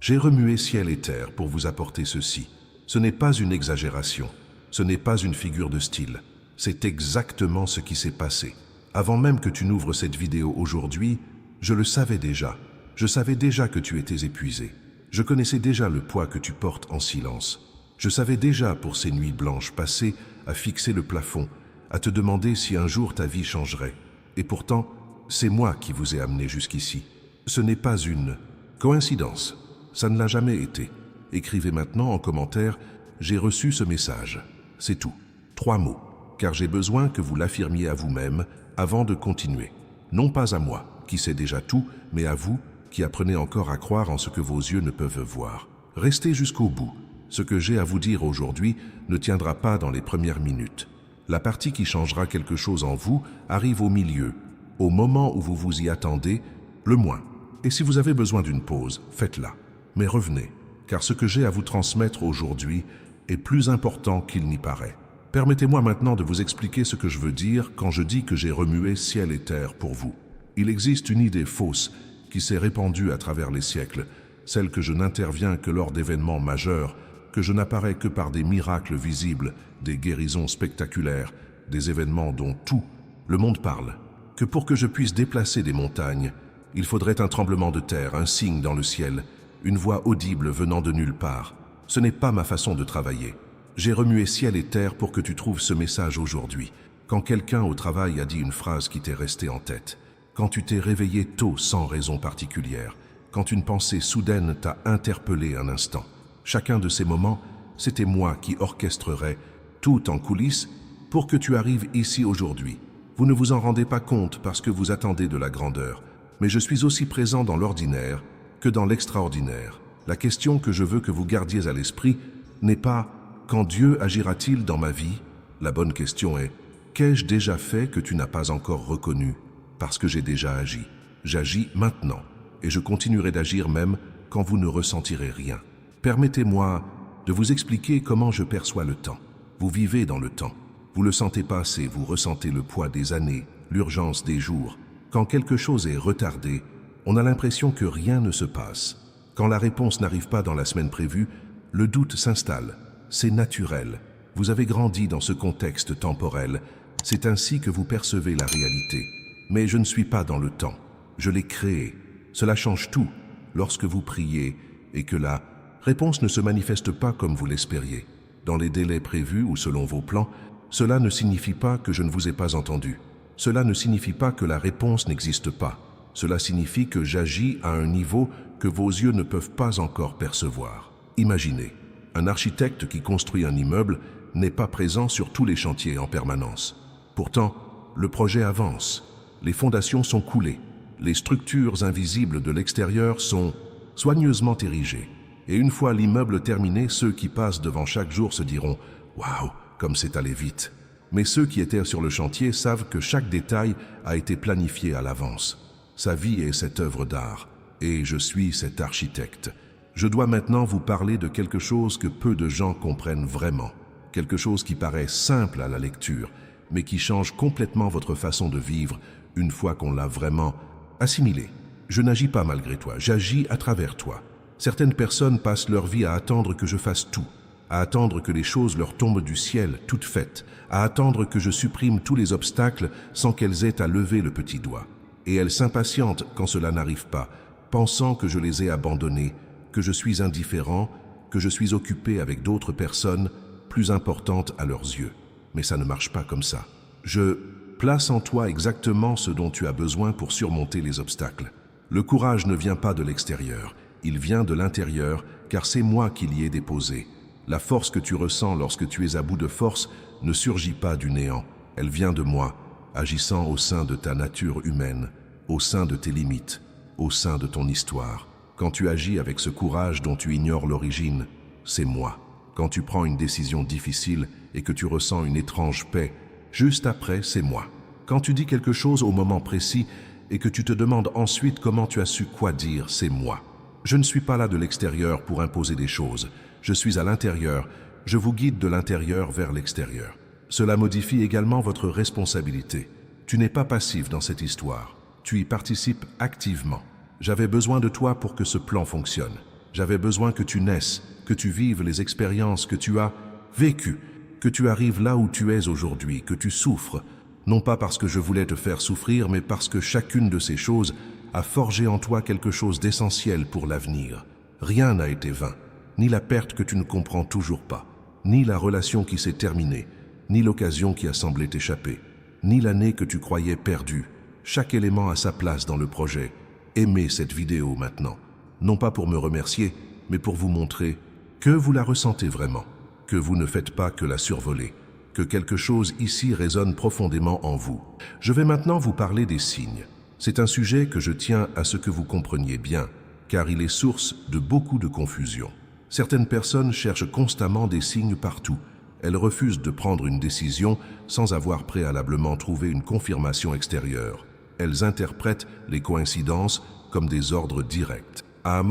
J'ai remué ciel et terre pour vous apporter ceci. Ce n'est pas une exagération, ce n'est pas une figure de style. C'est exactement ce qui s'est passé. Avant même que tu n'ouvres cette vidéo aujourd'hui, je le savais déjà. Je savais déjà que tu étais épuisé. Je connaissais déjà le poids que tu portes en silence. Je savais déjà pour ces nuits blanches passées à fixer le plafond, à te demander si un jour ta vie changerait. Et pourtant, c'est moi qui vous ai amené jusqu'ici. Ce n'est pas une coïncidence. Ça ne l'a jamais été. Écrivez maintenant en commentaire « J'ai reçu ce message ». C'est tout. 3 mots. Car j'ai besoin que vous l'affirmiez à vous-même avant de continuer. Non pas à moi, qui sais déjà tout, mais à vous, qui apprenez encore à croire en ce que vos yeux ne peuvent voir. Restez jusqu'au bout. Ce que j'ai à vous dire aujourd'hui ne tiendra pas dans les premières minutes. La partie qui changera quelque chose en vous arrive au milieu, au moment où vous vous y attendez, le moins. Et si vous avez besoin d'une pause, faites-la. Mais revenez, car ce que j'ai à vous transmettre aujourd'hui est plus important qu'il n'y paraît. Permettez-moi maintenant de vous expliquer ce que je veux dire quand je dis que j'ai remué ciel et terre pour vous. Il existe une idée fausse qui s'est répandue à travers les siècles, celle que je n'interviens que lors d'événements majeurs, que je n'apparais que par des miracles visibles, des guérisons spectaculaires, des événements dont tout le monde parle, que pour que je puisse déplacer des montagnes, il faudrait un tremblement de terre, un signe dans le ciel, une voix audible venant de nulle part. Ce n'est pas ma façon de travailler. J'ai remué ciel et terre pour que tu trouves ce message aujourd'hui. Quand quelqu'un au travail a dit une phrase qui t'est restée en tête, quand tu t'es réveillé tôt sans raison particulière, quand une pensée soudaine t'a interpellé un instant. Chacun de ces moments, c'était moi qui orchestrerais tout en coulisses pour que tu arrives ici aujourd'hui. Vous ne vous en rendez pas compte parce que vous attendez de la grandeur, mais je suis aussi présent dans l'ordinaire que dans l'extraordinaire. La question que je veux que vous gardiez à l'esprit n'est pas « Quand Dieu agira-t-il dans ma vie ?» La bonne question est « Qu'ai-je déjà fait que tu n'as pas encore reconnu ?» Parce que j'ai déjà agi. J'agis maintenant, et je continuerai d'agir même quand vous ne ressentirez rien. Permettez-moi de vous expliquer comment je perçois le temps. Vous vivez dans le temps. Vous le sentez passer, vous ressentez le poids des années, l'urgence des jours. Quand quelque chose est retardé, on a l'impression que rien ne se passe. Quand la réponse n'arrive pas dans la semaine prévue, le doute s'installe. C'est naturel. Vous avez grandi dans ce contexte temporel. C'est ainsi que vous percevez la réalité. Mais je ne suis pas dans le temps. Je l'ai créé. Cela change tout lorsque vous priez et que la réponse ne se manifeste pas comme vous l'espériez. Dans les délais prévus ou selon vos plans, cela ne signifie pas que je ne vous ai pas entendu. Cela ne signifie pas que la réponse n'existe pas. Cela signifie que j'agis à un niveau que vos yeux ne peuvent pas encore percevoir. Imaginez, un architecte qui construit un immeuble n'est pas présent sur tous les chantiers en permanence. Pourtant, le projet avance. Les fondations sont coulées. Les structures invisibles de l'extérieur sont soigneusement érigées. Et une fois l'immeuble terminé, ceux qui passent devant chaque jour se diront « Waouh, comme c'est allé vite !» Mais ceux qui étaient sur le chantier savent que chaque détail a été planifié à l'avance. Sa vie est cette œuvre d'art, et je suis cet architecte. Je dois maintenant vous parler de quelque chose que peu de gens comprennent vraiment. Quelque chose qui paraît simple à la lecture, mais qui change complètement votre façon de vivre une fois qu'on l'a vraiment assimilé. Je n'agis pas malgré toi, j'agis à travers toi. Certaines personnes passent leur vie à attendre que je fasse tout, à attendre que les choses leur tombent du ciel, toutes faites, à attendre que je supprime tous les obstacles sans qu'elles aient à lever le petit doigt. Et elles s'impatientent quand cela n'arrive pas, pensant que je les ai abandonnées, que je suis indifférent, que je suis occupé avec d'autres personnes plus importantes à leurs yeux. Mais ça ne marche pas comme ça. Je place en toi exactement ce dont tu as besoin pour surmonter les obstacles. Le courage ne vient pas de l'extérieur, il vient de l'intérieur, car c'est moi qui l'y ai déposé. La force que tu ressens lorsque tu es à bout de force ne surgit pas du néant, elle vient de moi, agissant au sein de ta nature humaine, au sein de tes limites, au sein de ton histoire. Quand tu agis avec ce courage dont tu ignores l'origine, c'est moi. Quand tu prends une décision difficile et que tu ressens une étrange paix, juste après, c'est moi. Quand tu dis quelque chose au moment précis et que tu te demandes ensuite comment tu as su quoi dire, c'est moi. Je ne suis pas là de l'extérieur pour imposer des choses. Je suis à l'intérieur. Je vous guide de l'intérieur vers l'extérieur. Cela modifie également votre responsabilité. Tu n'es pas passif dans cette histoire. Tu y participes activement. J'avais besoin de toi pour que ce plan fonctionne. J'avais besoin que tu naisses, que tu vives les expériences que tu as vécues, que tu arrives là où tu es aujourd'hui, que tu souffres, non pas parce que je voulais te faire souffrir, mais parce que chacune de ces choses a forgé en toi quelque chose d'essentiel pour l'avenir. Rien n'a été vain, ni la perte que tu ne comprends toujours pas, ni la relation qui s'est terminée, ni l'occasion qui a semblé t'échapper, ni l'année que tu croyais perdue. Chaque élément a sa place dans le projet. Aimez cette vidéo maintenant, non pas pour me remercier, mais pour vous montrer que vous la ressentez vraiment, que vous ne faites pas que la survoler, que quelque chose ici résonne profondément en vous. Je vais maintenant vous parler des signes. C'est un sujet que je tiens à ce que vous compreniez bien, car il est source de beaucoup de confusion. Certaines personnes cherchent constamment des signes partout. Elles refusent de prendre une décision sans avoir préalablement trouvé une confirmation extérieure. Elles interprètent les coïncidences comme des ordres directs. À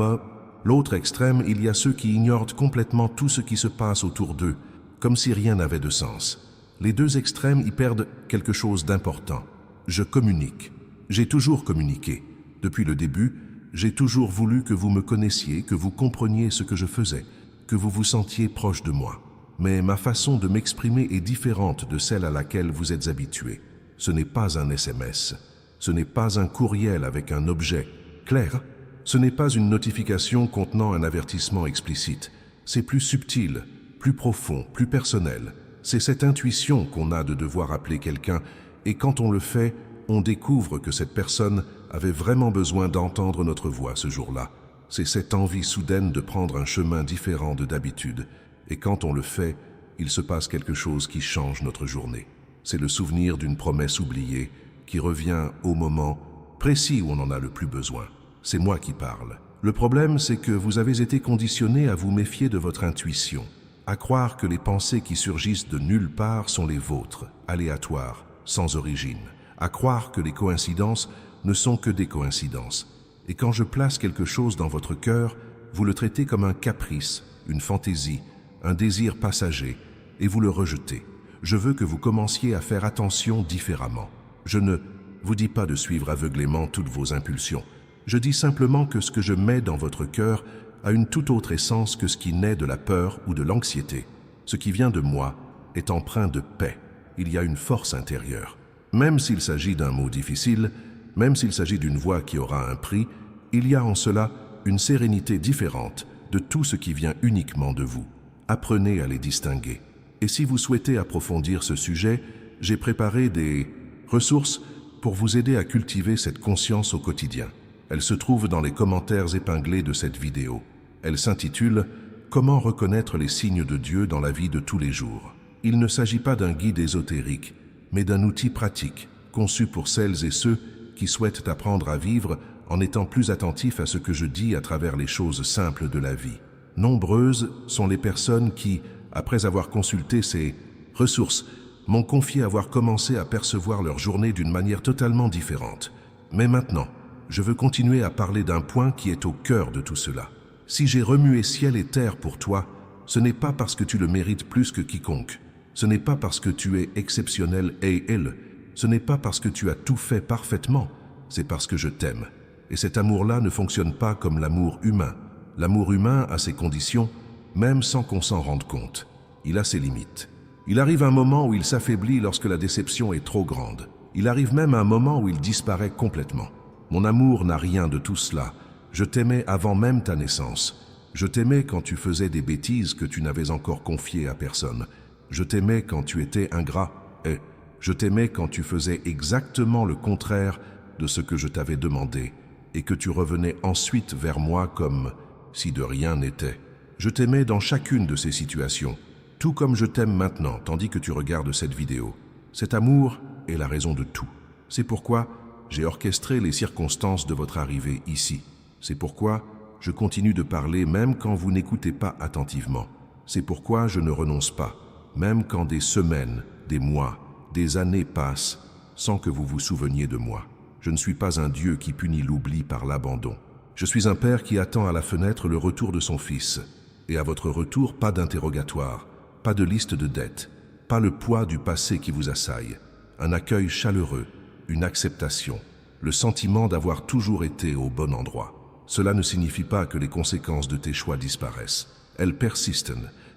l'autre extrême, il y a ceux qui ignorent complètement tout ce qui se passe autour d'eux, comme si rien n'avait de sens. Les deux extrêmes y perdent quelque chose d'important. Je communique. J'ai toujours communiqué. Depuis le début, j'ai toujours voulu que vous me connaissiez, que vous compreniez ce que je faisais, que vous vous sentiez proche de moi. Mais ma façon de m'exprimer est différente de celle à laquelle vous êtes habitués. Ce n'est pas un SMS. Ce n'est pas un courriel avec un objet clair. Ce n'est pas une notification contenant un avertissement explicite. C'est plus subtil, plus profond, plus personnel. C'est cette intuition qu'on a de devoir appeler quelqu'un, et quand on le fait, on découvre que cette personne avait vraiment besoin d'entendre notre voix ce jour-là. C'est cette envie soudaine de prendre un chemin différent de d'habitude, et quand on le fait, il se passe quelque chose qui change notre journée. C'est le souvenir d'une promesse oubliée qui revient au moment précis où on en a le plus besoin. C'est moi qui parle. Le problème, c'est que vous avez été conditionné à vous méfier de votre intuition, à croire que les pensées qui surgissent de nulle part sont les vôtres, aléatoires, sans origine, à croire que les coïncidences ne sont que des coïncidences. Et quand je place quelque chose dans votre cœur, vous le traitez comme un caprice, une fantaisie, un désir passager, et vous le rejetez. Je veux que vous commenciez à faire attention différemment. Je ne vous dis pas de suivre aveuglément toutes vos impulsions. Je dis simplement que ce que je mets dans votre cœur a une toute autre essence que ce qui naît de la peur ou de l'anxiété. Ce qui vient de moi est empreint de paix. Il y a une force intérieure. Même s'il s'agit d'un mot difficile, même s'il s'agit d'une voix qui aura un prix, il y a en cela une sérénité différente de tout ce qui vient uniquement de vous. Apprenez à les distinguer. Et si vous souhaitez approfondir ce sujet, j'ai préparé des ressources pour vous aider à cultiver cette conscience au quotidien. Elle se trouve dans les commentaires épinglés de cette vidéo. Elle s'intitule « Comment reconnaître les signes de Dieu dans la vie de tous les jours ». Il ne s'agit pas d'un guide ésotérique, mais d'un outil pratique, conçu pour celles et ceux qui souhaitent apprendre à vivre en étant plus attentifs à ce que je dis à travers les choses simples de la vie. Nombreuses sont les personnes qui, après avoir consulté ces ressources, m'ont confié avoir commencé à percevoir leur journée d'une manière totalement différente. Mais maintenant, je veux continuer à parler d'un point qui est au cœur de tout cela. Si j'ai remué ciel et terre pour toi, ce n'est pas parce que tu le mérites plus que quiconque. Ce n'est pas parce que tu es exceptionnel et elle. Ce n'est pas parce que tu as tout fait parfaitement. C'est parce que je t'aime. Et cet amour-là ne fonctionne pas comme l'amour humain. L'amour humain a ses conditions, même sans qu'on s'en rende compte. Il a ses limites. Il arrive un moment où il s'affaiblit lorsque la déception est trop grande. Il arrive même un moment où il disparaît complètement. Mon amour n'a rien de tout cela. Je t'aimais avant même ta naissance. Je t'aimais quand tu faisais des bêtises que tu n'avais encore confiées à personne. Je t'aimais quand tu étais ingrat. Et je t'aimais quand tu faisais exactement le contraire de ce que je t'avais demandé et que tu revenais ensuite vers moi comme si de rien n'était. Je t'aimais dans chacune de ces situations, tout comme je t'aime maintenant tandis que tu regardes cette vidéo. Cet amour est la raison de tout. C'est pourquoi j'ai orchestré les circonstances de votre arrivée ici. C'est pourquoi je continue de parler même quand vous n'écoutez pas attentivement. C'est pourquoi je ne renonce pas, même quand des semaines, des mois, des années passent sans que vous vous souveniez de moi. Je ne suis pas un Dieu qui punit l'oubli par l'abandon. Je suis un père qui attend à la fenêtre le retour de son fils. Et à votre retour, pas d'interrogatoire, pas de liste de dettes, pas le poids du passé qui vous assaille. Un accueil chaleureux, une acceptation, le sentiment d'avoir toujours été au bon endroit. Cela ne signifie pas que les conséquences de tes choix disparaissent. Elles persistent.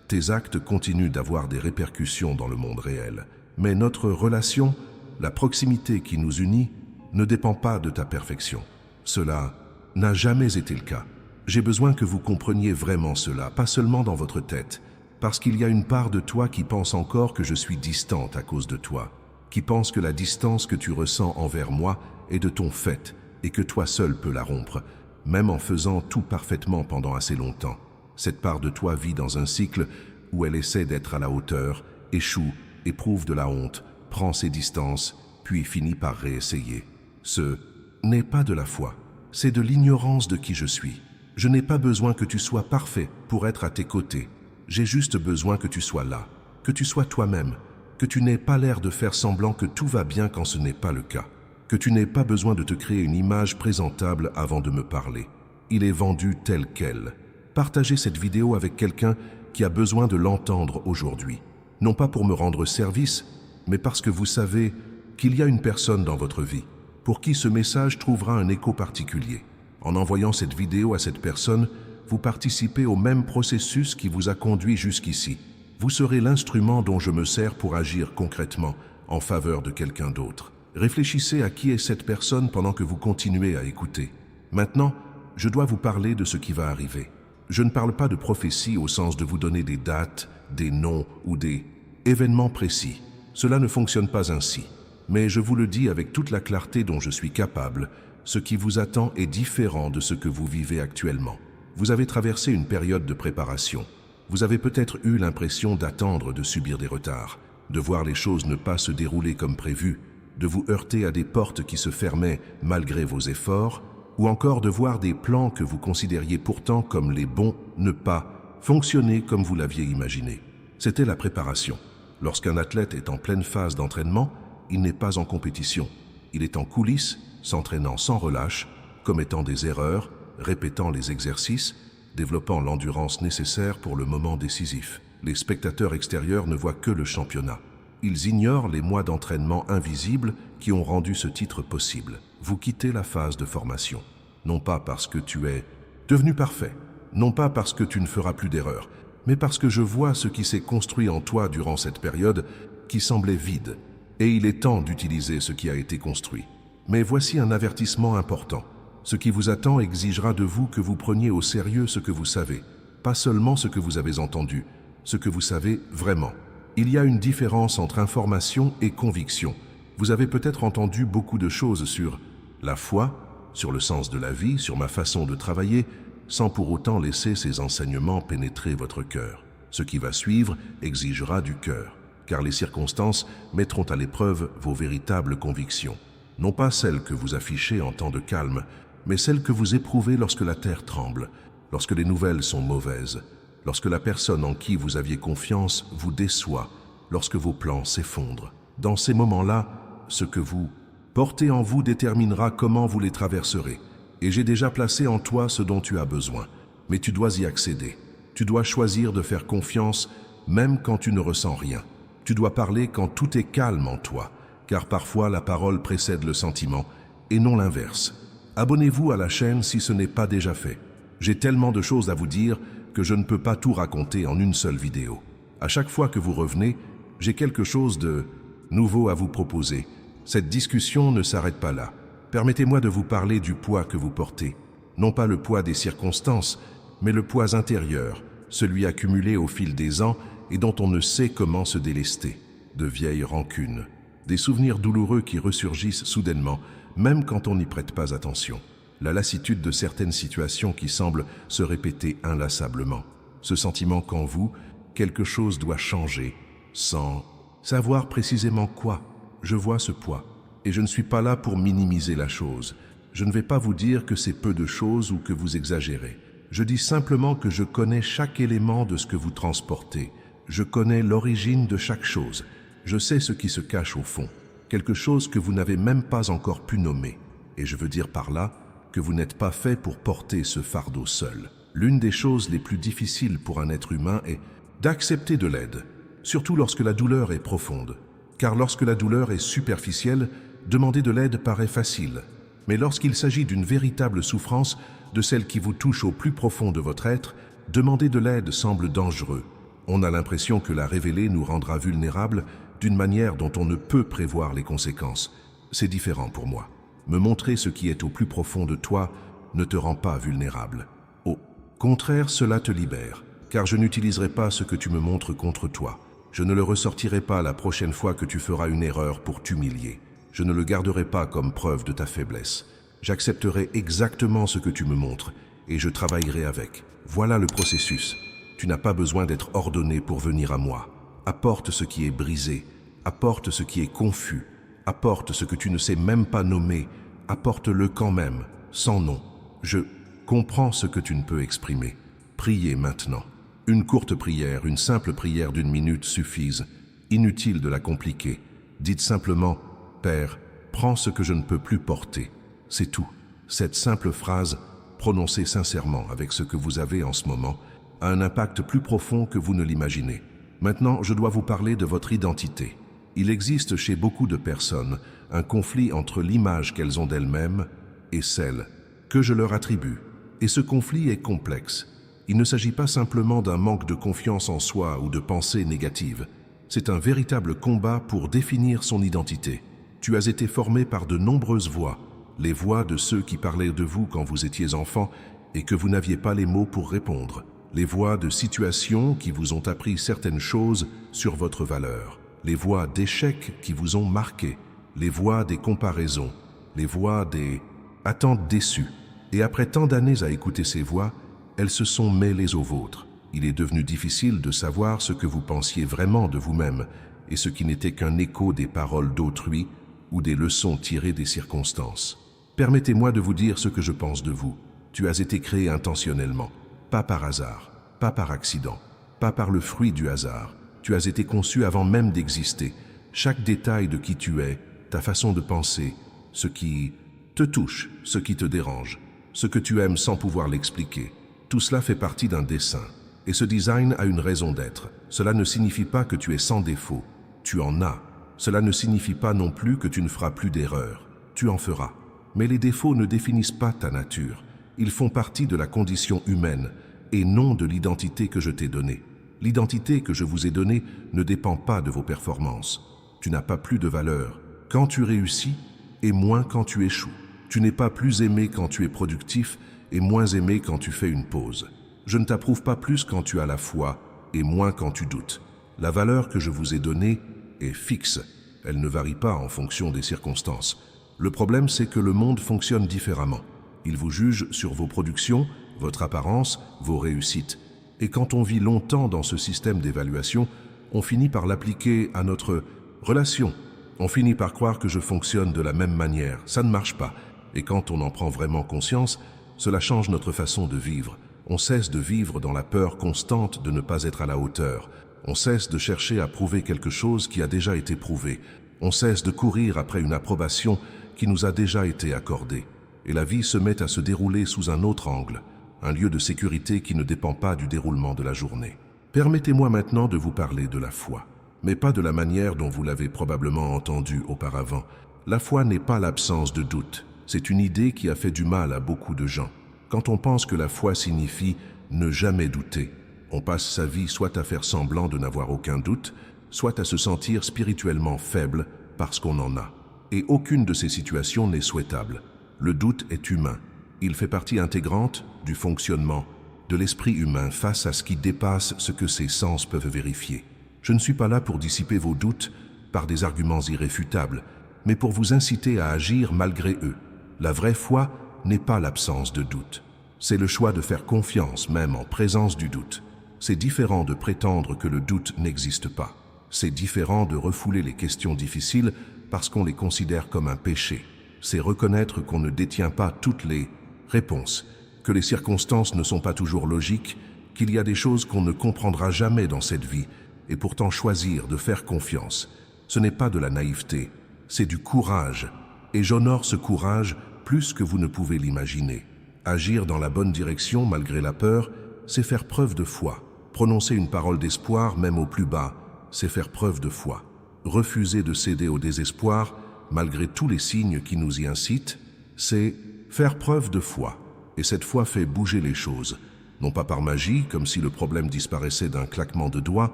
Tes actes continuent d'avoir des répercussions dans le monde réel. Mais notre relation, la proximité qui nous unit, ne dépend pas de ta perfection. Cela n'a jamais été le cas. J'ai besoin que vous compreniez vraiment cela, pas seulement dans votre tête, parce qu'il y a une part de toi qui pense encore que je suis distante à cause de toi, qui pense que la distance que tu ressens envers moi est de ton fait et que toi seul peux la rompre, même en faisant tout parfaitement pendant assez longtemps. Cette part de toi vit dans un cycle où elle essaie d'être à la hauteur, échoue, éprouve de la honte, prend ses distances, puis finit par réessayer. Ce n'est pas de la foi, c'est de l'ignorance de qui je suis. Je n'ai pas besoin que tu sois parfait pour être à tes côtés. J'ai juste besoin que tu sois là, que tu sois toi-même, que tu n'aies pas l'air de faire semblant que tout va bien quand ce n'est pas le cas, que tu n'aies pas besoin de te créer une image présentable avant de me parler. Il est vendu tel quel. Partagez cette vidéo avec quelqu'un qui a besoin de l'entendre aujourd'hui. Non pas pour me rendre service, mais parce que vous savez qu'il y a une personne dans votre vie pour qui ce message trouvera un écho particulier. En envoyant cette vidéo à cette personne, vous participez au même processus qui vous a conduit jusqu'ici. Vous serez l'instrument dont je me sers pour agir concrètement en faveur de quelqu'un d'autre. Réfléchissez à qui est cette personne pendant que vous continuez à écouter. Maintenant, je dois vous parler de ce qui va arriver. Je ne parle pas de prophétie au sens de vous donner des dates, des noms ou des événements précis. Cela ne fonctionne pas ainsi. Mais je vous le dis avec toute la clarté dont je suis capable, ce qui vous attend est différent de ce que vous vivez actuellement. Vous avez traversé une période de préparation. Vous avez peut-être eu l'impression d'attendre de subir des retards, de voir les choses ne pas se dérouler comme prévu, de vous heurter à des portes qui se fermaient malgré vos efforts, ou encore de voir des plans que vous considériez pourtant comme les bons ne pas fonctionner comme vous l'aviez imaginé. C'était la préparation. Lorsqu'un athlète est en pleine phase d'entraînement, il n'est pas en compétition. Il est en coulisses, s'entraînant sans relâche, commettant des erreurs, répétant les exercices, développant l'endurance nécessaire pour le moment décisif. Les spectateurs extérieurs ne voient que le championnat. Ils ignorent les mois d'entraînement invisibles qui ont rendu ce titre possible. Vous quittez la phase de formation, non pas parce que tu es devenu parfait, non pas parce que tu ne feras plus d'erreurs, mais parce que je vois ce qui s'est construit en toi durant cette période qui semblait vide, et il est temps d'utiliser ce qui a été construit. Mais voici un avertissement important. Ce qui vous attend exigera de vous que vous preniez au sérieux ce que vous savez, pas seulement ce que vous avez entendu, ce que vous savez vraiment. Il y a une différence entre information et conviction. Vous avez peut-être entendu beaucoup de choses sur la foi, sur le sens de la vie, sur ma façon de travailler, sans pour autant laisser ces enseignements pénétrer votre cœur. Ce qui va suivre exigera du cœur, car les circonstances mettront à l'épreuve vos véritables convictions. Non pas celles que vous affichez en temps de calme, mais celles que vous éprouvez lorsque la terre tremble, lorsque les nouvelles sont mauvaises, lorsque la personne en qui vous aviez confiance vous déçoit, lorsque vos plans s'effondrent. Dans ces moments-là, ce que vous portez en vous déterminera comment vous les traverserez. Et j'ai déjà placé en toi ce dont tu as besoin, mais tu dois y accéder. Tu dois choisir de faire confiance même quand tu ne ressens rien. Tu dois parler quand tout est calme en toi, car parfois la parole précède le sentiment, et non l'inverse. Abonnez-vous à la chaîne si ce n'est pas déjà fait. J'ai tellement de choses à vous dire que je ne peux pas tout raconter en une seule vidéo. À chaque fois que vous revenez, j'ai quelque chose de nouveau à vous proposer. Cette discussion ne s'arrête pas là. Permettez-moi de vous parler du poids que vous portez. Non pas le poids des circonstances, mais le poids intérieur, celui accumulé au fil des ans et dont on ne sait comment se délester. De vieilles rancunes. Des souvenirs douloureux qui ressurgissent soudainement, même quand on n'y prête pas attention. La lassitude de certaines situations qui semblent se répéter inlassablement. Ce sentiment qu'en vous, quelque chose doit changer, sans savoir précisément quoi. Je vois ce poids, et je ne suis pas là pour minimiser la chose. Je ne vais pas vous dire que c'est peu de choses ou que vous exagérez. Je dis simplement que je connais chaque élément de ce que vous transportez. Je connais l'origine de chaque chose. Je sais ce qui se cache au fond, quelque chose que vous n'avez même pas encore pu nommer. Et je veux dire par là que vous n'êtes pas fait pour porter ce fardeau seul. L'une des choses les plus difficiles pour un être humain est d'accepter de l'aide, surtout lorsque la douleur est profonde. Car lorsque la douleur est superficielle, demander de l'aide paraît facile. Mais lorsqu'il s'agit d'une véritable souffrance, de celle qui vous touche au plus profond de votre être, demander de l'aide semble dangereux. On a l'impression que la révéler nous rendra vulnérables d'une manière dont on ne peut prévoir les conséquences. C'est différent pour moi. Me montrer ce qui est au plus profond de toi ne te rend pas vulnérable. Au contraire, cela te libère, car je n'utiliserai pas ce que tu me montres contre toi. Je ne le ressortirai pas la prochaine fois que tu feras une erreur pour t'humilier. Je ne le garderai pas comme preuve de ta faiblesse. J'accepterai exactement ce que tu me montres et je travaillerai avec. Voilà le processus. Tu n'as pas besoin d'être ordonné pour venir à moi. Apporte ce qui est brisé, apporte ce qui est confus, apporte ce que tu ne sais même pas nommer, apporte-le quand même, sans nom. Je comprends ce que tu ne peux exprimer. Priez maintenant. Une courte prière, une simple prière d'1 minute suffisent. Inutile de la compliquer. Dites simplement « Père, prends ce que je ne peux plus porter ». C'est tout. Cette simple phrase, prononcée sincèrement avec ce que vous avez en ce moment, a un impact plus profond que vous ne l'imaginez. Maintenant, je dois vous parler de votre identité. Il existe chez beaucoup de personnes un conflit entre l'image qu'elles ont d'elles-mêmes et celle que je leur attribue. Et ce conflit est complexe. Il ne s'agit pas simplement d'un manque de confiance en soi ou de pensées négatives. C'est un véritable combat pour définir son identité. Tu as été formé par de nombreuses voix, les voix de ceux qui parlaient de vous quand vous étiez enfant et que vous n'aviez pas les mots pour répondre, les voix de situations qui vous ont appris certaines choses sur votre valeur, les voix d'échecs qui vous ont marqué, les voix des comparaisons, les voix des attentes déçues. Et après tant d'années à écouter ces voix, elles se sont mêlées aux vôtres. Il est devenu difficile de savoir ce que vous pensiez vraiment de vous-même et ce qui n'était qu'un écho des paroles d'autrui ou des leçons tirées des circonstances. Permettez-moi de vous dire ce que je pense de vous. Tu as été créé intentionnellement, pas par hasard, pas par accident, pas par le fruit du hasard. Tu as été conçu avant même d'exister. Chaque détail de qui tu es, ta façon de penser, ce qui te touche, ce qui te dérange, ce que tu aimes sans pouvoir l'expliquer, tout cela fait partie d'un dessin. Et ce design a une raison d'être. Cela ne signifie pas que tu es sans défaut. Tu en as. Cela ne signifie pas non plus que tu ne feras plus d'erreurs. Tu en feras. Mais les défauts ne définissent pas ta nature. Ils font partie de la condition humaine et non de l'identité que je t'ai donnée. L'identité que je vous ai donnée ne dépend pas de vos performances. Tu n'as pas plus de valeur quand tu réussis et moins quand tu échoues. Tu n'es pas plus aimé quand tu es productif et moins aimé quand tu fais une pause. Je ne t'approuve pas plus quand tu as la foi et moins quand tu doutes. La valeur que je vous ai donnée est fixe. Elle ne varie pas en fonction des circonstances. Le problème, c'est que le monde fonctionne différemment. Il vous juge sur vos productions, votre apparence, vos réussites. Et quand on vit longtemps dans ce système d'évaluation, on finit par l'appliquer à notre relation. On finit par croire que je fonctionne de la même manière. Ça ne marche pas. Et quand on en prend vraiment conscience, cela change notre façon de vivre. On cesse de vivre dans la peur constante de ne pas être à la hauteur. On cesse de chercher à prouver quelque chose qui a déjà été prouvé. On cesse de courir après une approbation qui nous a déjà été accordée. Et la vie se met à se dérouler sous un autre angle, un lieu de sécurité qui ne dépend pas du déroulement de la journée. Permettez-moi maintenant de vous parler de la foi, mais pas de la manière dont vous l'avez probablement entendu auparavant. La foi n'est pas l'absence de doute. C'est une idée qui a fait du mal à beaucoup de gens. Quand on pense que la foi signifie ne jamais douter, on passe sa vie soit à faire semblant de n'avoir aucun doute, soit à se sentir spirituellement faible parce qu'on en a. Et aucune de ces situations n'est souhaitable. Le doute est humain. Il fait partie intégrante du fonctionnement de l'esprit humain face à ce qui dépasse ce que ses sens peuvent vérifier. Je ne suis pas là pour dissiper vos doutes par des arguments irréfutables, mais pour vous inciter à agir malgré eux. La vraie foi n'est pas l'absence de doute. C'est le choix de faire confiance même en présence du doute. C'est différent de prétendre que le doute n'existe pas. C'est différent de refouler les questions difficiles parce qu'on les considère comme un péché. C'est reconnaître qu'on ne détient pas toutes les réponses, que les circonstances ne sont pas toujours logiques, qu'il y a des choses qu'on ne comprendra jamais dans cette vie, et pourtant choisir de faire confiance. Ce n'est pas de la naïveté, c'est du courage. Et j'honore ce courage plus que vous ne pouvez l'imaginer. Agir dans la bonne direction malgré la peur, c'est faire preuve de foi. Prononcer une parole d'espoir même au plus bas, c'est faire preuve de foi. Refuser de céder au désespoir, malgré tous les signes qui nous y incitent, c'est faire preuve de foi. et cette foi fait bouger les choses, non pas par magie, comme si le problème disparaissait d'un claquement de doigts,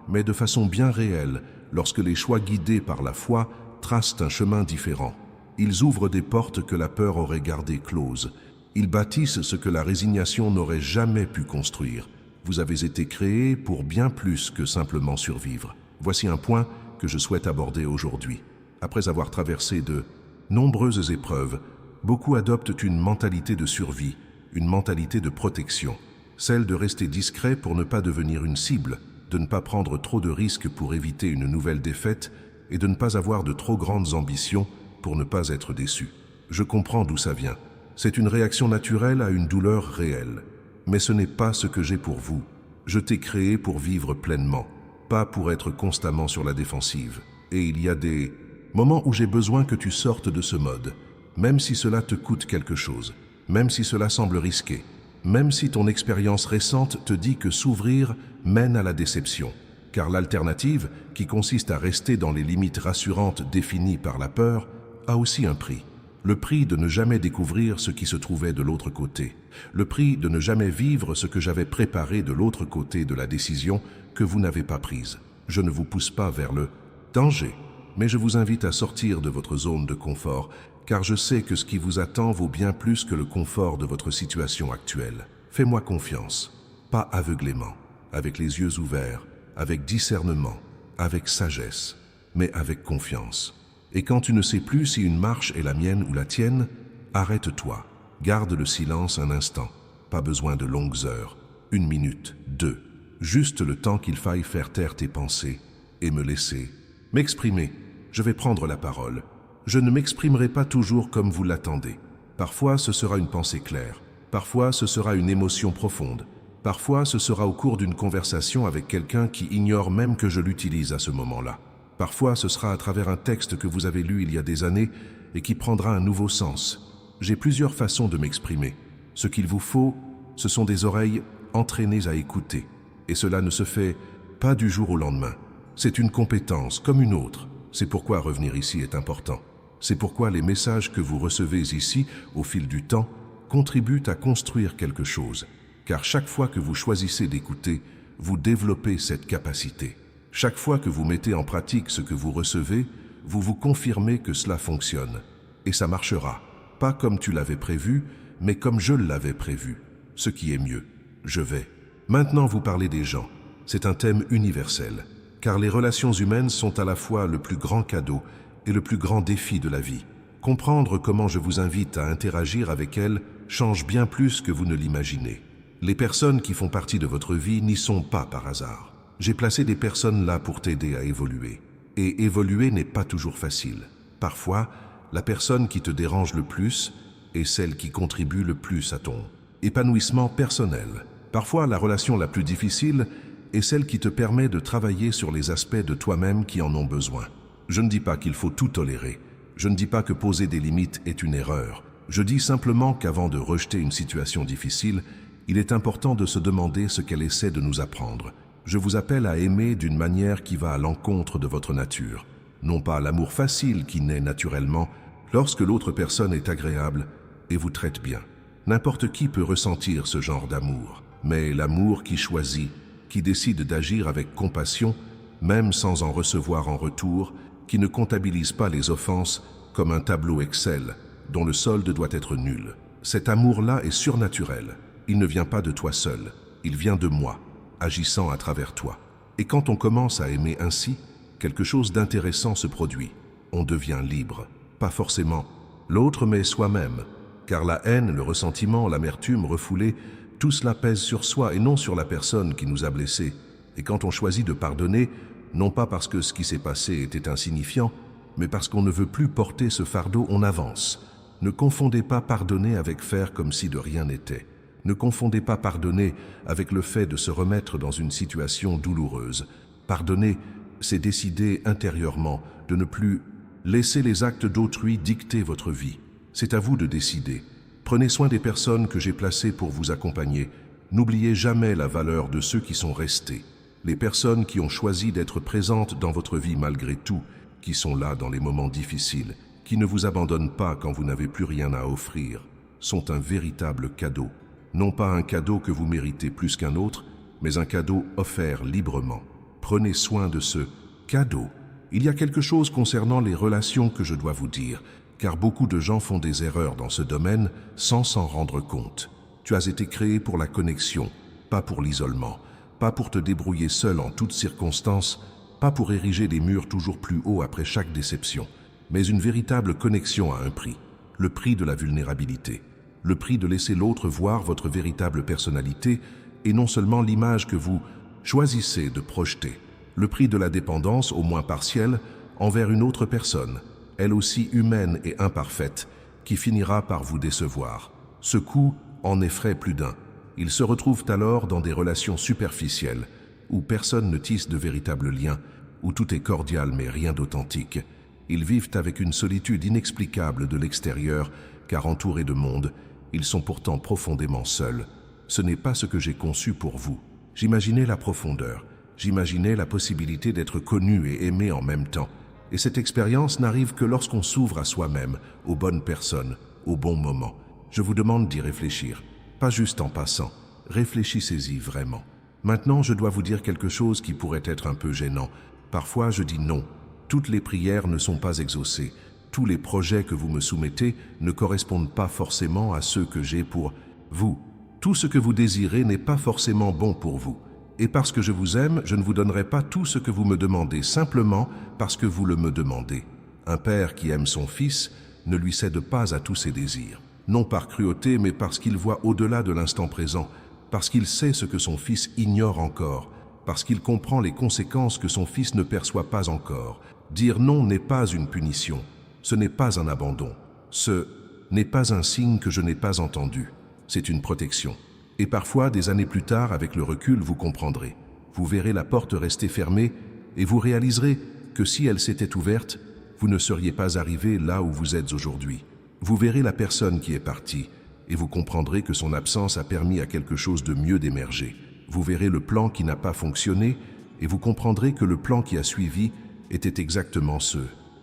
mais de façon bien réelle, lorsque les choix guidés par la foi tracent un chemin différent. Ils ouvrent des portes que la peur aurait gardées closes. Ils bâtissent ce que la résignation n'aurait jamais pu construire. Vous avez été créé pour bien plus que simplement survivre. Voici un point que je souhaite aborder aujourd'hui. Après avoir traversé de nombreuses épreuves, beaucoup adoptent une mentalité de survie, une mentalité de protection, celle de rester discret pour ne pas devenir une cible, de ne pas prendre trop de risques pour éviter une nouvelle défaite et de ne pas avoir de trop grandes ambitions pour ne pas être déçu. Je comprends d'où ça vient. C'est une réaction naturelle à une douleur réelle. Mais ce n'est pas ce que j'ai pour vous. Je t'ai créé pour vivre pleinement, pas pour être constamment sur la défensive. Et il y a des moments où j'ai besoin que tu sortes de ce mode, même si cela te coûte quelque chose, même si cela semble risqué, même si ton expérience récente te dit que s'ouvrir mène à la déception. Car l'alternative, qui consiste à rester dans les limites rassurantes définies par la peur, a aussi un prix. Le prix de ne jamais découvrir ce qui se trouvait de l'autre côté. Le prix de ne jamais vivre ce que j'avais préparé de l'autre côté de la décision que vous n'avez pas prise. Je ne vous pousse pas vers le danger, mais je vous invite à sortir de votre zone de confort, car je sais que ce qui vous attend vaut bien plus que le confort de votre situation actuelle. Fais-moi confiance, pas aveuglément, avec les yeux ouverts, avec discernement, avec sagesse, mais avec confiance. Et quand tu ne sais plus si une marche est la mienne ou la tienne, arrête-toi, garde le silence un instant, pas besoin de longues heures, 1 minute, 2, juste le temps qu'il faille faire taire tes pensées et me laisser m'exprimer. Je vais prendre la parole. Je ne m'exprimerai pas toujours comme vous l'attendez. Parfois ce sera une pensée claire, parfois ce sera une émotion profonde, parfois ce sera au cours d'une conversation avec quelqu'un qui ignore même que je l'utilise à ce moment-là. Parfois, ce sera à travers un texte que vous avez lu il y a des années et qui prendra un nouveau sens. J'ai plusieurs façons de m'exprimer. Ce qu'il vous faut, ce sont des oreilles entraînées à écouter. Et cela ne se fait pas du jour au lendemain. C'est une compétence comme une autre. C'est pourquoi revenir ici est important. C'est pourquoi les messages que vous recevez ici, au fil du temps, contribuent à construire quelque chose. Car chaque fois que vous choisissez d'écouter, vous développez cette capacité. Chaque fois que vous mettez en pratique ce que vous recevez, vous vous confirmez que cela fonctionne. Et ça marchera. Pas comme tu l'avais prévu, mais comme je l'avais prévu. Ce qui est mieux. Je vais maintenant vous parler des gens. C'est un thème universel. Car les relations humaines sont à la fois le plus grand cadeau et le plus grand défi de la vie. Comprendre comment je vous invite à interagir avec elles change bien plus que vous ne l'imaginez. Les personnes qui font partie de votre vie n'y sont pas par hasard. J'ai placé des personnes là pour t'aider à évoluer. Et évoluer n'est pas toujours facile. Parfois, la personne qui te dérange le plus est celle qui contribue le plus à ton épanouissement personnel. Parfois, la relation la plus difficile est celle qui te permet de travailler sur les aspects de toi-même qui en ont besoin. Je ne dis pas qu'il faut tout tolérer. Je ne dis pas que poser des limites est une erreur. Je dis simplement qu'avant de rejeter une situation difficile, il est important de se demander ce qu'elle essaie de nous apprendre. Je vous appelle à aimer d'une manière qui va à l'encontre de votre nature. Non pas l'amour facile qui naît naturellement lorsque l'autre personne est agréable et vous traite bien. N'importe qui peut ressentir ce genre d'amour, mais l'amour qui choisit, qui décide d'agir avec compassion, même sans en recevoir en retour, qui ne comptabilise pas les offenses comme un tableau Excel dont le solde doit être nul. Cet amour-là est surnaturel. Il ne vient pas de toi seul, il vient de moi, agissant à travers toi. Et quand on commence à aimer ainsi, quelque chose d'intéressant se produit. On devient libre. Pas forcément l'autre, mais soi-même. Car la haine, le ressentiment, l'amertume refoulée, tout cela pèse sur soi et non sur la personne qui nous a blessés. Et quand on choisit de pardonner, non pas parce que ce qui s'est passé était insignifiant, mais parce qu'on ne veut plus porter ce fardeau, on avance. Ne confondez pas pardonner avec faire comme si de rien n'était. Ne confondez pas pardonner avec le fait de se remettre dans une situation douloureuse. Pardonner, c'est décider intérieurement de ne plus laisser les actes d'autrui dicter votre vie. C'est à vous de décider. Prenez soin des personnes que j'ai placées pour vous accompagner. N'oubliez jamais la valeur de ceux qui sont restés. Les personnes qui ont choisi d'être présentes dans votre vie malgré tout, qui sont là dans les moments difficiles, qui ne vous abandonnent pas quand vous n'avez plus rien à offrir. sont un véritable cadeau. Non pas un cadeau que vous méritez plus qu'un autre, mais un cadeau offert librement. Prenez soin de ce cadeau. Il y a quelque chose concernant les relations que je dois vous dire, car beaucoup de gens font des erreurs dans ce domaine sans s'en rendre compte. Tu as été créé pour la connexion, pas pour l'isolement, pas pour te débrouiller seul en toutes circonstances, pas pour ériger des murs toujours plus hauts après chaque déception, mais une véritable connexion à un prix, le prix de la vulnérabilité, le prix de laisser l'autre voir votre véritable personnalité et non seulement l'image que vous choisissez de projeter, le prix de la dépendance, au moins partielle, envers une autre personne, elle aussi humaine et imparfaite, qui finira par vous décevoir. Ce coût en effraie plus d'un. Ils se retrouvent alors dans des relations superficielles, où personne ne tisse de véritables liens, où tout est cordial mais rien d'authentique. Ils vivent avec une solitude inexplicable de l'extérieur, car entourés de monde, ils sont pourtant profondément seuls. Ce n'est pas ce que j'ai conçu pour vous. J'imaginais la profondeur, j'imaginais la possibilité d'être connu et aimé en même temps. Et cette expérience n'arrive que lorsqu'on s'ouvre à soi-même, aux bonnes personnes, au bon moment. Je vous demande d'y réfléchir, pas juste en passant. Réfléchissez-y vraiment. Maintenant, je dois vous dire quelque chose qui pourrait être un peu gênant. Parfois, je dis non. Toutes les prières ne sont pas exaucées. Tous les projets que vous me soumettez ne correspondent pas forcément à ceux que j'ai pour vous. Tout ce que vous désirez n'est pas forcément bon pour vous. Et parce que je vous aime, je ne vous donnerai pas tout ce que vous me demandez, simplement parce que vous le me demandez. Un père qui aime son fils ne lui cède pas à tous ses désirs. Non par cruauté, mais parce qu'il voit au-delà de l'instant présent, parce qu'il sait ce que son fils ignore encore, parce qu'il comprend les conséquences que son fils ne perçoit pas encore. Dire non n'est pas une punition, ce n'est pas un abandon, ce n'est pas un signe que je n'ai pas entendu, c'est une protection. Et parfois, des années plus tard, avec le recul, vous comprendrez. Vous verrez la porte rester fermée et vous réaliserez que si elle s'était ouverte, vous ne seriez pas arrivé là où vous êtes aujourd'hui. Vous verrez la personne qui est partie et vous comprendrez que son absence a permis à quelque chose de mieux d'émerger. Vous verrez le plan qui n'a pas fonctionné et vous comprendrez que le plan qui a suivi était exactement ce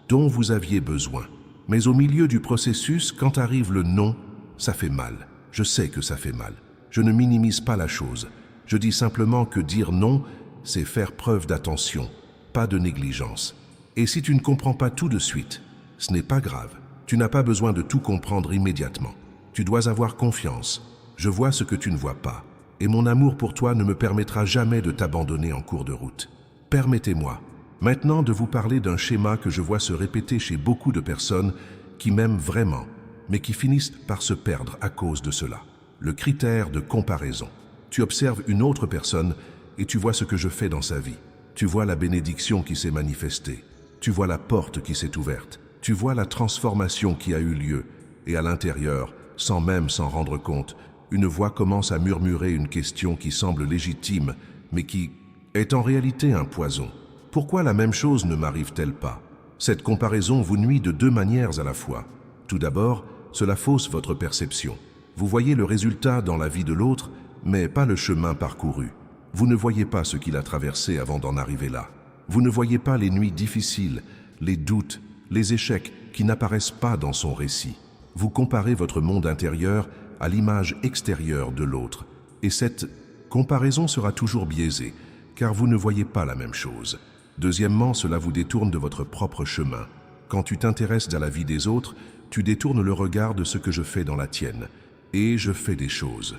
dont vous aviez besoin. Mais au milieu du processus, quand arrive le non, ça fait mal. Je sais que ça fait mal. Je ne minimise pas la chose. Je dis simplement que dire non, c'est faire preuve d'attention, pas de négligence. Et si tu ne comprends pas tout de suite, ce n'est pas grave. Tu n'as pas besoin de tout comprendre immédiatement. Tu dois avoir confiance. Je vois ce que tu ne vois pas. Et mon amour pour toi ne me permettra jamais de t'abandonner en cours de route. Permettez-moi maintenant de vous parler d'un schéma que je vois se répéter chez beaucoup de personnes qui m'aiment vraiment, mais qui finissent par se perdre à cause de cela. Le critère de comparaison. Tu observes une autre personne et tu vois ce que je fais dans sa vie. Tu vois la bénédiction qui s'est manifestée. Tu vois la porte qui s'est ouverte. Tu vois la transformation qui a eu lieu. Et à l'intérieur, sans même s'en rendre compte, une voix commence à murmurer une question qui semble légitime, mais qui est en réalité un poison. Pourquoi la même chose ne m'arrive-t-elle pas? Cette comparaison vous nuit de deux manières à la fois. Tout d'abord, cela fausse votre perception. Vous voyez le résultat dans la vie de l'autre, mais pas le chemin parcouru. Vous ne voyez pas ce qu'il a traversé avant d'en arriver là. Vous ne voyez pas les nuits difficiles, les doutes, les échecs qui n'apparaissent pas dans son récit. Vous comparez votre monde intérieur à l'image extérieure de l'autre. Et cette comparaison sera toujours biaisée, car vous ne voyez pas la même chose. Deuxièmement, cela vous détourne de votre propre chemin. Quand tu t'intéresses à la vie des autres, tu détournes le regard de ce que je fais dans la tienne. Et je fais des choses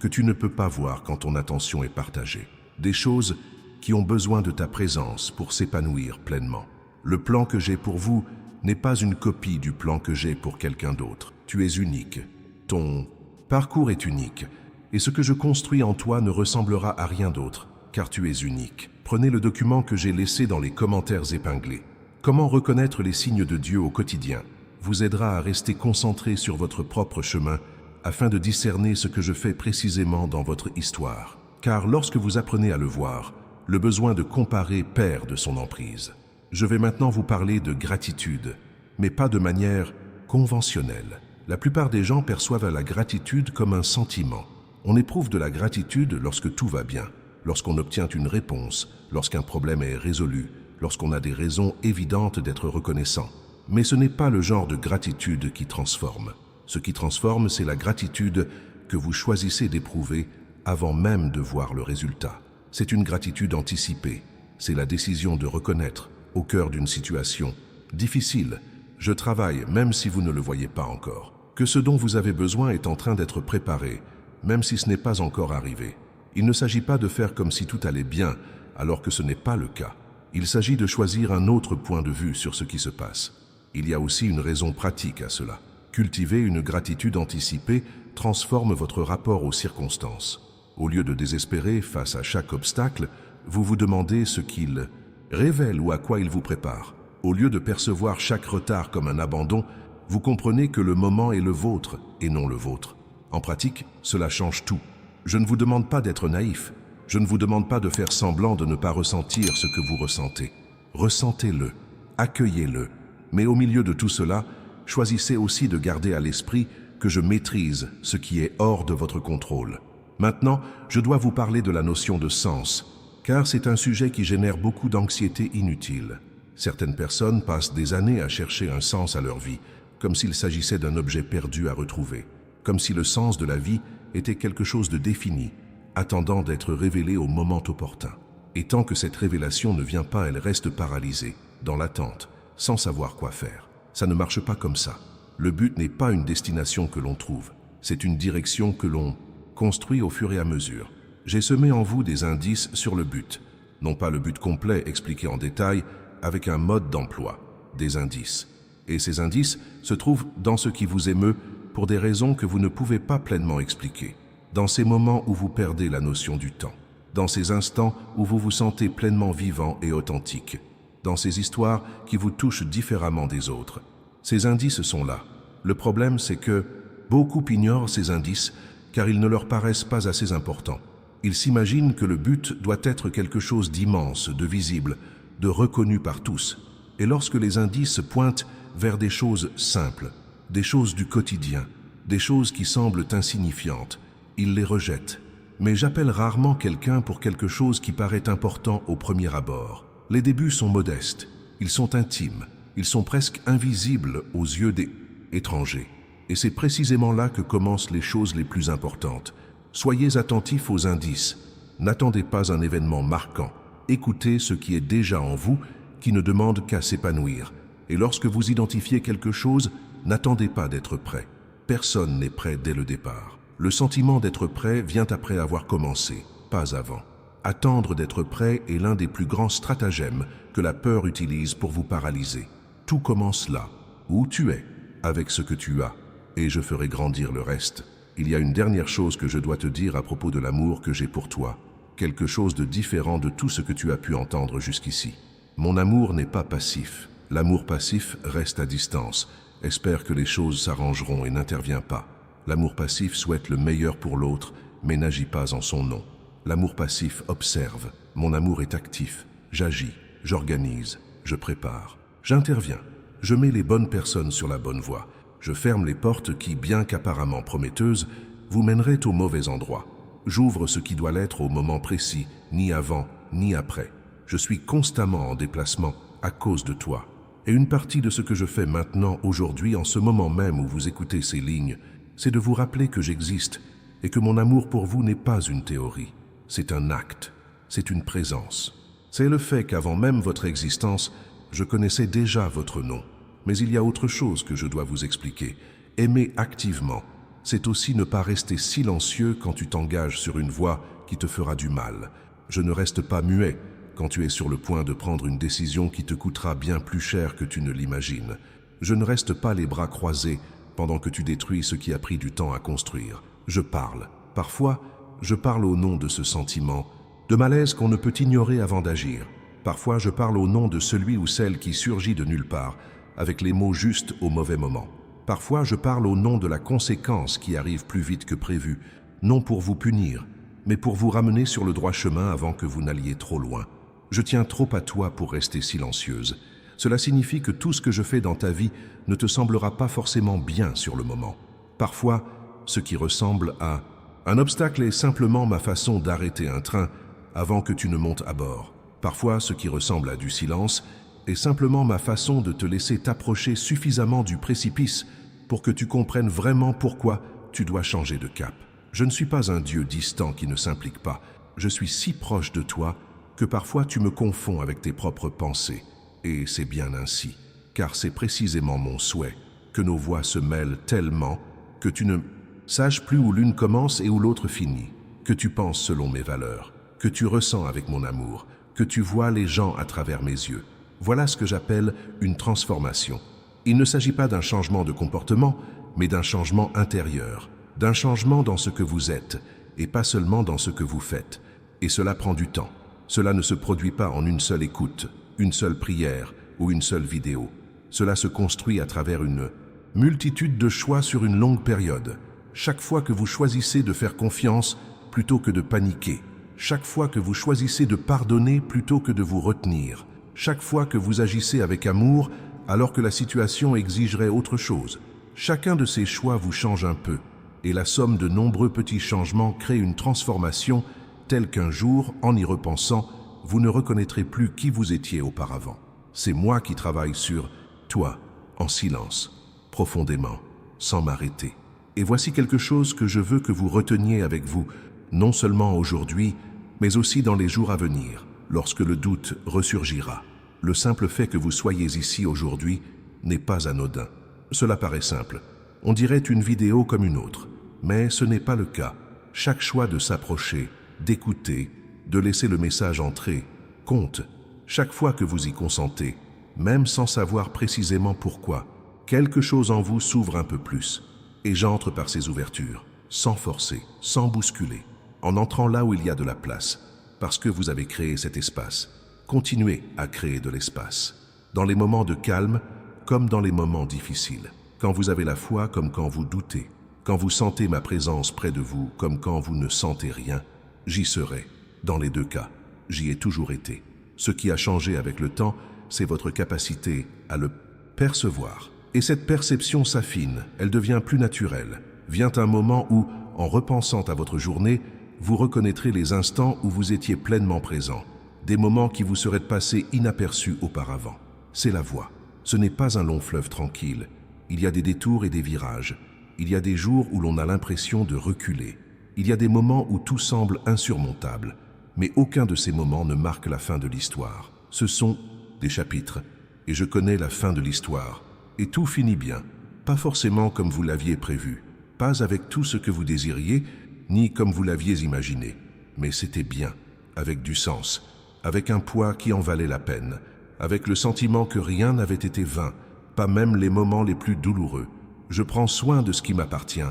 que tu ne peux pas voir quand ton attention est partagée. Des choses qui ont besoin de ta présence pour s'épanouir pleinement. Le plan que j'ai pour vous n'est pas une copie du plan que j'ai pour quelqu'un d'autre. Tu es unique. Ton parcours est unique. Et ce que je construis en toi ne ressemblera à rien d'autre, car tu es unique. Prenez le document que j'ai laissé dans les commentaires épinglés. Comment reconnaître les signes de Dieu au quotidien vous aidera à rester concentré sur votre propre chemin afin de discerner ce que je fais précisément dans votre histoire. Car lorsque vous apprenez à le voir, le besoin de comparer perd de son emprise. Je vais maintenant vous parler de gratitude, mais pas de manière conventionnelle. La plupart des gens perçoivent la gratitude comme un sentiment. On éprouve de la gratitude lorsque tout va bien, lorsqu'on obtient une réponse, lorsqu'un problème est résolu, lorsqu'on a des raisons évidentes d'être reconnaissant. Mais ce n'est pas le genre de gratitude qui transforme. Ce qui transforme, c'est la gratitude que vous choisissez d'éprouver avant même de voir le résultat. C'est une gratitude anticipée. C'est la décision de reconnaître, au cœur d'une situation difficile, je travaille même si vous ne le voyez pas encore, que ce dont vous avez besoin est en train d'être préparé, même si ce n'est pas encore arrivé. Il ne s'agit pas de faire comme si tout allait bien, alors que ce n'est pas le cas. Il s'agit de choisir un autre point de vue sur ce qui se passe. Il y a aussi une raison pratique à cela. Cultiver une gratitude anticipée transforme votre rapport aux circonstances. Au lieu de désespérer face à chaque obstacle, vous vous demandez ce qu'il révèle ou à quoi il vous prépare. Au lieu de percevoir chaque retard comme un abandon, vous comprenez que le moment est le vôtre et non le vôtre. En pratique, cela change tout. Je ne vous demande pas d'être naïf. Je ne vous demande pas de faire semblant de ne pas ressentir ce que vous ressentez. Ressentez-le, accueillez-le. Mais au milieu de tout cela, choisissez aussi de garder à l'esprit que je maîtrise ce qui est hors de votre contrôle. Maintenant, je dois vous parler de la notion de sens, car c'est un sujet qui génère beaucoup d'anxiété inutile. Certaines personnes passent des années à chercher un sens à leur vie, comme s'il s'agissait d'un objet perdu à retrouver, comme si le sens de la vie était quelque chose de défini, attendant d'être révélé au moment opportun. Et tant que cette révélation ne vient pas, elle reste paralysée, dans l'attente, sans savoir quoi faire. Ça ne marche pas comme ça. Le but n'est pas une destination que l'on trouve, c'est une direction que l'on construit au fur et à mesure. J'ai semé en vous des indices sur le but, non pas le but complet expliqué en détail, avec un mode d'emploi, des indices. Et ces indices se trouvent dans ce qui vous émeut pour des raisons que vous ne pouvez pas pleinement expliquer, dans ces moments où vous perdez la notion du temps, dans ces instants où vous vous sentez pleinement vivant et authentique, dans ces histoires qui vous touchent différemment des autres. Ces indices sont là. Le problème, c'est que beaucoup ignorent ces indices car ils ne leur paraissent pas assez importants. Ils s'imaginent que le but doit être quelque chose d'immense, de visible, de reconnu par tous. Et lorsque les indices pointent vers des choses simples, des choses du quotidien, des choses qui semblent insignifiantes, ils les rejettent. Mais j'appelle rarement quelqu'un pour quelque chose qui paraît important au premier abord. Les débuts sont modestes, ils sont intimes, ils sont presque invisibles aux yeux des étrangers. Et c'est précisément là que commencent les choses les plus importantes. Soyez attentifs aux indices. N'attendez pas un événement marquant. Écoutez ce qui est déjà en vous, qui ne demande qu'à s'épanouir. Et lorsque vous identifiez quelque chose, n'attendez pas d'être prêt. Personne n'est prêt dès le départ. Le sentiment d'être prêt vient après avoir commencé, pas avant. Attendre d'être prêt est l'un des plus grands stratagèmes que la peur utilise pour vous paralyser. Tout commence là, où tu es, avec ce que tu as, et je ferai grandir le reste. Il y a une dernière chose que je dois te dire à propos de l'amour que j'ai pour toi, quelque chose de différent de tout ce que tu as pu entendre jusqu'ici. Mon amour n'est pas passif. L'amour passif reste à distance, espère que les choses s'arrangeront et n'intervient pas. L'amour passif souhaite le meilleur pour l'autre, mais n'agit pas en son nom. L'amour passif observe. Mon amour est actif. J'agis, j'organise, je prépare. J'interviens. Je mets les bonnes personnes sur la bonne voie. Je ferme les portes qui, bien qu'apparemment prometteuses, vous mèneraient au mauvais endroit. J'ouvre ce qui doit l'être au moment précis, ni avant, ni après. Je suis constamment en déplacement à cause de toi. Et une partie de ce que je fais maintenant, aujourd'hui, en ce moment même où vous écoutez ces lignes, c'est de vous rappeler que j'existe et que mon amour pour vous n'est pas une théorie. C'est un acte, c'est une présence. C'est le fait qu'avant même votre existence, je connaissais déjà votre nom. Mais il y a autre chose que je dois vous expliquer. Aimer activement, c'est aussi ne pas rester silencieux quand tu t'engages sur une voie qui te fera du mal. Je ne reste pas muet quand tu es sur le point de prendre une décision qui te coûtera bien plus cher que tu ne l'imagines. Je ne reste pas les bras croisés pendant que tu détruis ce qui a pris du temps à construire. Je parle. Parfois, je parle au nom de ce sentiment de malaise qu'on ne peut ignorer avant d'agir. Parfois, je parle au nom de celui ou celle qui surgit de nulle part, avec les mots justes au mauvais moment. Parfois, je parle au nom de la conséquence qui arrive plus vite que prévu, non pour vous punir, mais pour vous ramener sur le droit chemin avant que vous n'alliez trop loin. Je tiens trop à toi pour rester silencieuse. Cela signifie que tout ce que je fais dans ta vie ne te semblera pas forcément bien sur le moment. Parfois, ce qui ressemble à un obstacle est simplement ma façon d'arrêter un train avant que tu ne montes à bord. Parfois, ce qui ressemble à du silence est simplement ma façon de te laisser t'approcher suffisamment du précipice pour que tu comprennes vraiment pourquoi tu dois changer de cap. Je ne suis pas un Dieu distant qui ne s'implique pas. Je suis si proche de toi que parfois tu me confonds avec tes propres pensées. Et c'est bien ainsi, car c'est précisément mon souhait que nos voix se mêlent tellement que tu ne saches plus où l'une commence et où l'autre finit, que tu penses selon mes valeurs, que tu ressens avec mon amour, que tu vois les gens à travers mes yeux. Voilà ce que j'appelle une transformation. Il ne s'agit pas d'un changement de comportement, mais d'un changement intérieur, d'un changement dans ce que vous êtes, et pas seulement dans ce que vous faites. Et cela prend du temps. Cela ne se produit pas en une seule écoute, une seule prière ou une seule vidéo. Cela se construit à travers une multitude de choix sur une longue période. Chaque fois que vous choisissez de faire confiance plutôt que de paniquer, chaque fois que vous choisissez de pardonner plutôt que de vous retenir, chaque fois que vous agissez avec amour alors que la situation exigerait autre chose, chacun de ces choix vous change un peu, et la somme de nombreux petits changements crée une transformation telle qu'un jour, en y repensant, vous ne reconnaîtrez plus qui vous étiez auparavant. C'est moi qui travaille sur toi, en silence, profondément, sans m'arrêter. Et voici quelque chose que je veux que vous reteniez avec vous, non seulement aujourd'hui, mais aussi dans les jours à venir, lorsque le doute ressurgira. Le simple fait que vous soyez ici aujourd'hui n'est pas anodin. Cela paraît simple. On dirait une vidéo comme une autre, mais ce n'est pas le cas. Chaque choix de s'approcher, d'écouter, de laisser le message entrer, compte. Chaque fois que vous y consentez, même sans savoir précisément pourquoi, quelque chose en vous s'ouvre un peu plus, et j'entre par ces ouvertures, sans forcer, sans bousculer, en entrant là où il y a de la place, parce que vous avez créé cet espace. Continuez à créer de l'espace, dans les moments de calme comme dans les moments difficiles, quand vous avez la foi comme quand vous doutez, quand vous sentez ma présence près de vous comme quand vous ne sentez rien, j'y serai. Dans les deux cas, j'y ai toujours été. Ce qui a changé avec le temps, c'est votre capacité à le percevoir. Et cette perception s'affine, elle devient plus naturelle. Vient un moment où, en repensant à votre journée, vous reconnaîtrez les instants où vous étiez pleinement présent, des moments qui vous seraient passés inaperçus auparavant. C'est la voie. Ce n'est pas un long fleuve tranquille. Il y a des détours et des virages. Il y a des jours où l'on a l'impression de reculer. Il y a des moments où tout semble insurmontable. Mais aucun de ces moments ne marque la fin de l'histoire. Ce sont des chapitres. Et je connais la fin de l'histoire. Et tout finit bien. Pas forcément comme vous l'aviez prévu. Pas avec tout ce que vous désiriez, ni comme vous l'aviez imaginé. Mais c'était bien, avec du sens, avec un poids qui en valait la peine, avec le sentiment que rien n'avait été vain, pas même les moments les plus douloureux. Je prends soin de ce qui m'appartient,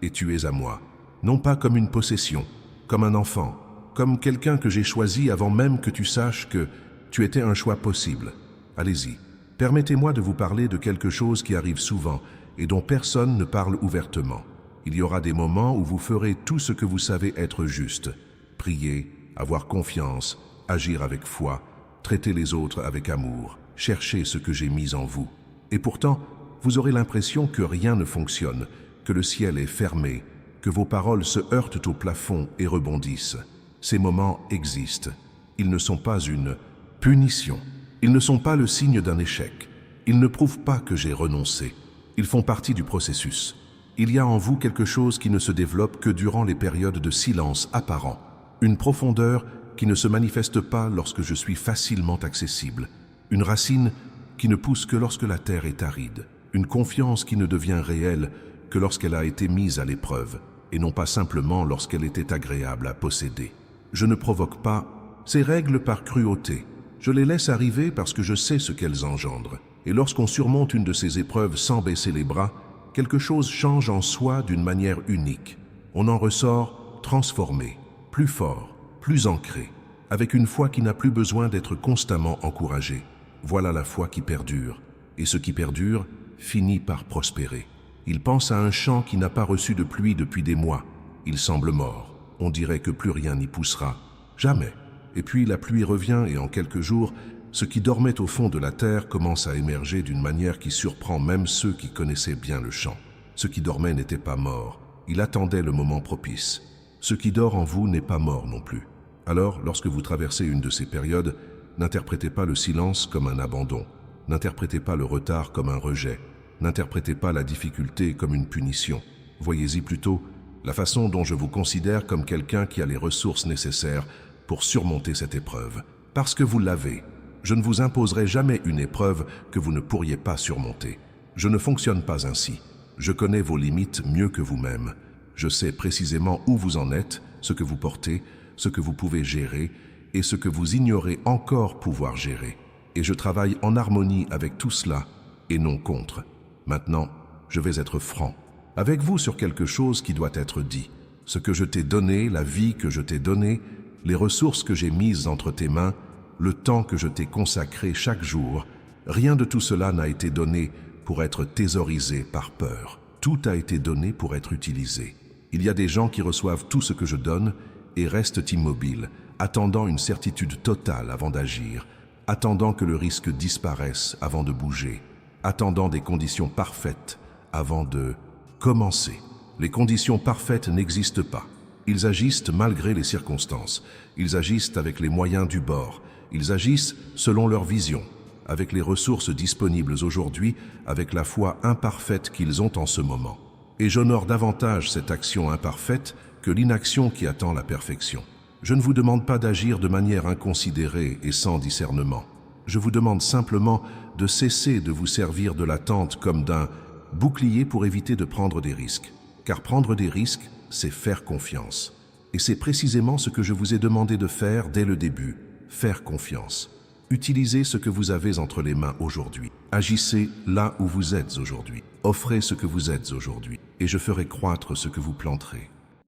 et tu es à moi. Non pas comme une possession, comme un enfant, comme quelqu'un que j'ai choisi avant même que tu saches que tu étais un choix possible. Allez-y, permettez-moi de vous parler de quelque chose qui arrive souvent et dont personne ne parle ouvertement. Il y aura des moments où vous ferez tout ce que vous savez être juste. Prier, avoir confiance, agir avec foi, traiter les autres avec amour, chercher ce que j'ai mis en vous. Et pourtant, vous aurez l'impression que rien ne fonctionne, que le ciel est fermé, que vos paroles se heurtent au plafond et rebondissent. Ces moments existent. Ils ne sont pas une punition. Ils ne sont pas le signe d'un échec. Ils ne prouvent pas que j'ai renoncé. Ils font partie du processus. Il y a en vous quelque chose qui ne se développe que durant les périodes de silence apparent. Une profondeur qui ne se manifeste pas lorsque je suis facilement accessible. Une racine qui ne pousse que lorsque la terre est aride. Une confiance qui ne devient réelle que lorsqu'elle a été mise à l'épreuve, et non pas simplement lorsqu'elle était agréable à posséder. Je ne provoque pas ces règles par cruauté. Je les laisse arriver parce que je sais ce qu'elles engendrent. Et lorsqu'on surmonte une de ces épreuves sans baisser les bras, quelque chose change en soi d'une manière unique. On en ressort transformé, plus fort, plus ancré, avec une foi qui n'a plus besoin d'être constamment encouragée. Voilà la foi qui perdure. Et ce qui perdure finit par prospérer. Il pense à un champ qui n'a pas reçu de pluie depuis des mois. Il semble mort. On dirait que plus rien n'y poussera. Jamais. Et puis la pluie revient et en quelques jours, ce qui dormait au fond de la terre commence à émerger d'une manière qui surprend même ceux qui connaissaient bien le champ. Ce qui dormait n'était pas mort. Il attendait le moment propice. Ce qui dort en vous n'est pas mort non plus. Alors, lorsque vous traversez une de ces périodes, n'interprétez pas le silence comme un abandon. N'interprétez pas le retard comme un rejet. N'interprétez pas la difficulté comme une punition. Voyez-y plutôt la façon dont je vous considère comme quelqu'un qui a les ressources nécessaires pour surmonter cette épreuve. Parce que vous l'avez, je ne vous imposerai jamais une épreuve que vous ne pourriez pas surmonter. Je ne fonctionne pas ainsi. Je connais vos limites mieux que vous-même. Je sais précisément où vous en êtes, ce que vous portez, ce que vous pouvez gérer et ce que vous ignorez encore pouvoir gérer. Et je travaille en harmonie avec tout cela et non contre. Maintenant, je vais être franc avec vous sur quelque chose qui doit être dit. Ce que je t'ai donné, la vie que je t'ai donnée, les ressources que j'ai mises entre tes mains, le temps que je t'ai consacré chaque jour, rien de tout cela n'a été donné pour être thésaurisé par peur. Tout a été donné pour être utilisé. Il y a des gens qui reçoivent tout ce que je donne et restent immobiles, attendant une certitude totale avant d'agir, attendant que le risque disparaisse avant de bouger, attendant des conditions parfaites avant de commencer. Les conditions parfaites n'existent pas. Ils agissent malgré les circonstances. Ils agissent avec les moyens du bord. Ils agissent selon leur vision, avec les ressources disponibles aujourd'hui, avec la foi imparfaite qu'ils ont en ce moment. Et j'honore davantage cette action imparfaite que l'inaction qui attend la perfection. Je ne vous demande pas d'agir de manière inconsidérée et sans discernement. Je vous demande simplement de cesser de vous servir de l'attente comme d'un bouclier pour éviter de prendre des risques. Car prendre des risques, c'est faire confiance. Et c'est précisément ce que je vous ai demandé de faire dès le début, faire confiance. Utilisez ce que vous avez entre les mains aujourd'hui. Agissez là où vous êtes aujourd'hui. Offrez ce que vous êtes aujourd'hui. Et je ferai croître ce que vous planterez.